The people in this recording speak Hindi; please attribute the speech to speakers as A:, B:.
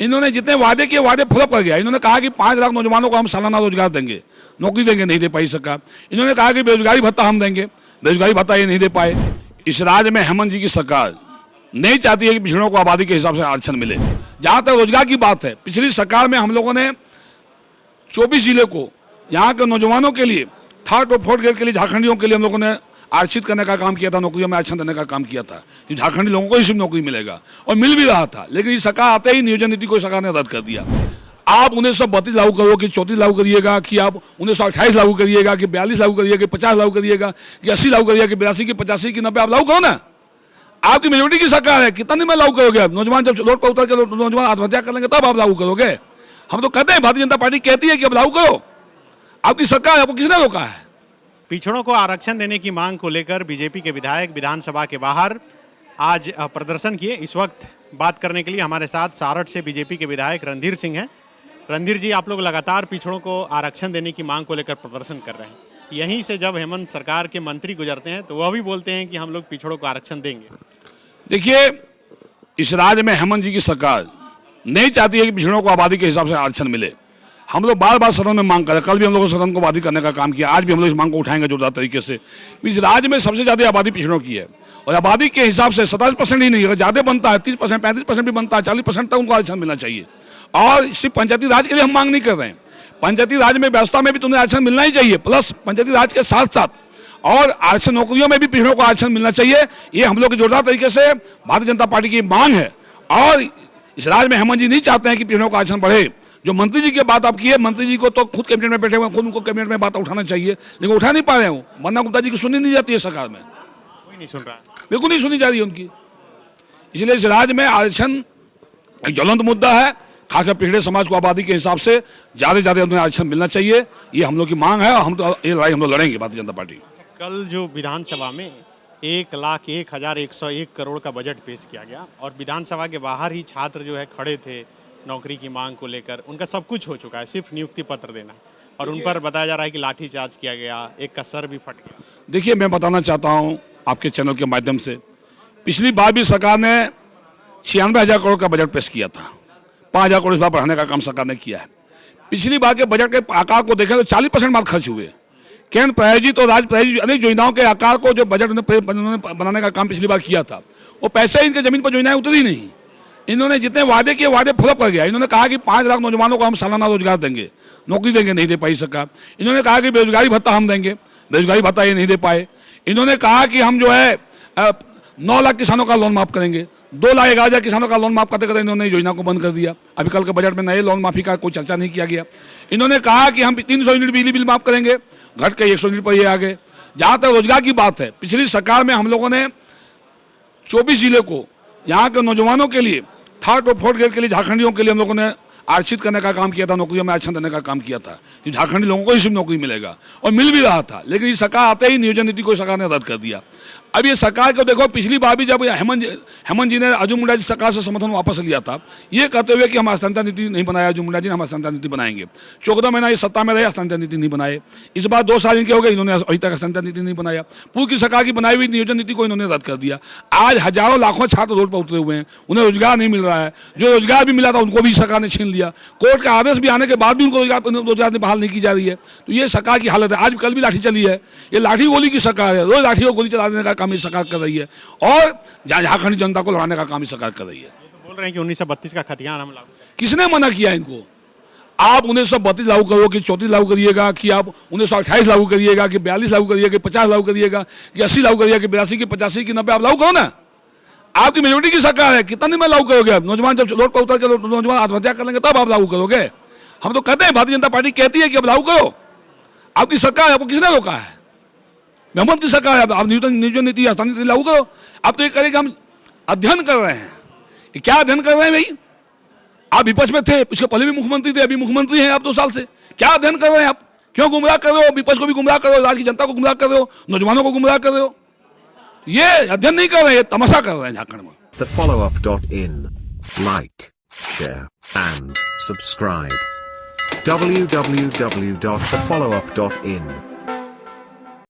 A: इन्होंने जितने वादे किए वादे फ्लॉप कर गया। इन्होंने कहा कि 5 लाख नौजवानों को हम सालाना रोजगार देंगे, नौकरी देंगे, नहीं दे पाई सरकार। इन्होंने कहा कि बेरोजगारी भत्ता हम देंगे, बेरोजगारी भत्ता ये नहीं दे पाए। इस राज्य में हेमंत जी की सरकार नहीं चाहती है कि पिछड़ों को आबादी के हिसाब से आरक्षण मिले। जहाँ तक रोजगार की बात है, पिछली सरकार में हम लोगों ने 24 जिले को यहाँ के नौजवानों के लिए, थर्ड और फोर्थ ग्रेड के लिए, झारखंडियों के लिए हम लोगों ने आरक्षित करने का काम किया था, नौकरियों में आरक्षण देने का काम किया था कि झारखंडी लोगों को ही सिर्फ नौकरी मिलेगा, और मिल भी रहा था। लेकिन इस सरकार आते ही नियोजन नीति को सरकार ने रद्द कर दिया। आप 1932 लागू करो कि 34 लागू करिएगा, कि आप 1928 लागू करिएगा, कि 42 लागू करिएगा, कि 50 लागू करिएगा, कि 80 लागू करिएगा, कि 82, कि 85, कि 90 आप लागू करो ना। आपकी मेजोरिटी की सरकार है, कितना दिन में लागू करोगे आप? नौजवान जब रोड पर उतर के नौजवान आत्महत्या कर लेंगे तब आप लागू करोगे। हम तो कहते हैं, भारतीय जनता पार्टी कहती है कि अब लागू करो, आपकी सरकार है, आपको किसने रोका है?
B: पिछड़ों को आरक्षण देने की मांग को लेकर बीजेपी के विधायक विधानसभा के बाहर आज प्रदर्शन किए। इस वक्त बात करने के लिए हमारे साथ सारठ से बीजेपी के विधायक रणधीर सिंह हैं। रणधीर जी, आप लोग लगातार पिछड़ों को आरक्षण देने की मांग को लेकर प्रदर्शन कर रहे हैं। यहीं से जब हेमंत सरकार के मंत्री गुजरते हैं तो वह भी बोलते हैं कि हम लोग पिछड़ों को आरक्षण देंगे।
A: देखिए, इस राज्य में हेमंत जी की सरकार नहीं चाहती है कि पिछड़ों को आबादी के हिसाब से आरक्षण मिले। हम लोग बार बार सदन में मांग कर रहे हैं, कल भी हम लोगों ने सदन को बाधित करने का काम किया, आज भी हम लोग इस मांग को उठाएंगे जोरदार तरीके से। इस राज्य में सबसे ज़्यादा आबादी पिछड़ों की है, और आबादी के हिसाब से 27% ही नहीं, अगर ज़्यादा बनता है 30%, 35% भी बनता है, 40% तक उनको आरक्षण मिलना चाहिए। और सिर्फ पंचायती राज के लिए हम मांग नहीं कर रहे हैं, पंचायती राज में व्यवस्था में भी तुम्हें आरक्षण मिलना ही चाहिए, प्लस पंचायती राज के साथ साथ और आरक्षण नौकरियों में भी पिछड़ों को आरक्षण मिलना चाहिए। ये हम लोग की जोरदार तरीके से भारतीय जनता पार्टी की मांग है। और इस राज्य में हेमंत जी नहीं चाहते हैं कि पिछड़ों का आरक्षण बढ़े। जो मंत्री जी की बात आप की है, मंत्री जी को तो खुद कैबिनेट में बैठे हुए, खुद उनको कैबिनेट में बात उठाना चाहिए, लेकिन उठा नहीं पा रहे हो। वरना गुप्ता जी की सुनी नहीं जाती है सरकार में,
B: कोई नहीं सुन रहा,
A: बिल्कुल नहीं सुनी जा रही है उनकी। इसलिए इस राज्य में आरक्षण एक ज्वलंत मुद्दा है, खासकर पिछड़े समाज को आबादी के हिसाब से ज़्यादा से ज़्यादा उन्हें आरक्षण मिलना चाहिए। ये हम लोग की मांग है, और हम तो ये लड़ाई हम लोग लड़ेंगे भारतीय जनता पार्टी।
B: कल जो विधानसभा में 1,01,101 करोड़ का बजट पेश किया गया और विधानसभा के बाहर ही छात्र जो है खड़े थे नौकरी की मांग को लेकर, उनका सब कुछ हो चुका है, सिर्फ नियुक्ति पत्र देना, और उन पर बताया जा रहा है कि लाठीचार्ज किया गया, एक का सर भी फट गया।
A: देखिए, मैं बताना चाहता हूँ आपके चैनल के माध्यम से, पिछली बार भी सरकार ने 96,000 करोड़ का बजट पेश किया था, 5,000 करोड़ इस बार बढ़ाने का काम सरकार ने किया है। पिछली बार के बजट के आकार को देखें तो 40% बात खर्च हुए। केंद्र प्रायोजित और राज्य प्रायोजित अनेक योजनाओं के आकार को जो बजट उन्होंने बनाने का काम पिछली बार किया था, वो पैसे इनके जमीन पर योजनाएं उतरी नहीं। इन्होंने जितने वादे किए वादे फ्लॉप कर गया। इन्होंने कहा कि 5 लाख नौजवानों को हम सालाना रोजगार देंगे, नौकरी देंगे, नहीं दे पाई सरकार। इन्होंने कहा कि बेरोजगारी भत्ता हम देंगे, बेरोजगारी भत्ता ये नहीं दे पाए। इन्होंने कहा कि हम जो है 9 लाख किसानों का लोन माफ करेंगे, 2,11,000 किसानों का लोन माफ करते करते इन्होंने योजना को बंद कर दिया। अभी कल के बजट में नए लोन माफी का कोई चर्चा नहीं किया गया। इन्होंने कहा कि हम 300 यूनिट बिजली बिल माफ करेंगे, घट के 100 यूनिट पर ये आ गए। जहाँ तक रोजगार की बात है, पिछली सरकार में हम लोगों ने 24 जिले को यहाँ के नौजवानों के लिए, थर्ड और फोर्थ ग्रेड के लिए, झारखंडियों के लिए हम लोगों ने आरक्षित करने का काम किया था, नौकरियों में आरक्षण देने का काम किया था कि झारखंडी लोगों को ही सिर्फ नौकरी मिलेगा, और मिल भी रहा था। लेकिन इस सरकार आते ही नियोजन नीति को सरकार ने रद्द कर दिया। अब ये सरकार को देखो, पिछली बार भी जब हेमंत जी ने अर्जुन मुंडा जी सरकार से समर्थन वापस लिया था, ये कहते हुए कि हम हस्तांतरण नीति नहीं बनाया, अर्जुन मुंडा जी ने हम हस्तांतरण नीति बनाएंगे। 14 महीना इस सत्ता में रहे, हस्तांतरण नीति नहीं बनाए। इस बार 2 साल इनके हो गए, इन्होंने अभी तक हस्तांतरण नीति नहीं बनाया। पूर्व की सरकार की बनाई हुई नियोजन नीति को इन्होंने रद्द कर दिया। आज हजारों लाखों छात्र रोड पर उतरे हुए हैं, उन्हें रोजगार नहीं मिल रहा है। जो रोजगार भी मिला था उनको भी सरकार ने छीन लिया। कोर्ट का आदेश भी आने के बाद भी उनको रोजगार बहाल नहीं की जा रही है। तो ये सरकार की हालत है। आज कल भी लाठी चली है, ये लाठी गोली की सरकार है, रोज लाठी और गोली चला देने का काम ये सरकार कर रही है, और झारखंडी जनता को लड़ाने का काम ये सरकार कर रही है।
B: तो बोल रहे हैं कि 1932 का खतियान हम लागू,
A: किसने मना किया इनको? आप 1932 लागू करो, कि 34 लागू करिएगा, कि आप 1928 लागू करिएगा, कि 42 लागू करिएगा, कि 50 लागू करिएगा, कि 80 लागू करिएगा, कि 82, कि 85, कि 90 आप लागू करो ना। आपकी मेजोरिटी की सरकार है, कितना दिन में लागू करोगे आप? नौजवान जब रोड पर उतर के नौजवान आत्महत्या कर लेंगे तब आप लागू करोगे। हम तो कहते हैं, भारतीय जनता पार्टी कहती है कि अब लागू करो, आपकी सरकार है, आपको किसने रोका है? हेमंत की सरकार है, आप नियोजन नीति हस्तांतरण नीति लागू करो। आप तो ये करें कि हम अध्ययन कर रहे हैं। क्या अध्ययन कर रहे हैं भाई? आप विपक्ष में थे, उसके पहले भी मुख्यमंत्री थे, अभी मुख्यमंत्री हैं आप 2 साल से। क्या अध्ययन कर रहे हैं आप? क्यों गुमराह कर रहे हो? विपक्ष को भी गुमराह कर रहे हो, राज्य की जनता को गुमराह कर रहे हो, नौजवानों को गुमराह कर रहे हो। ये अध्ययन नहीं कर रहे हैं, तमाशा कर रहे हैं झारखंड में।
C: TheFollowUp.in. Like, share, and subscribe. www.thefollowup.in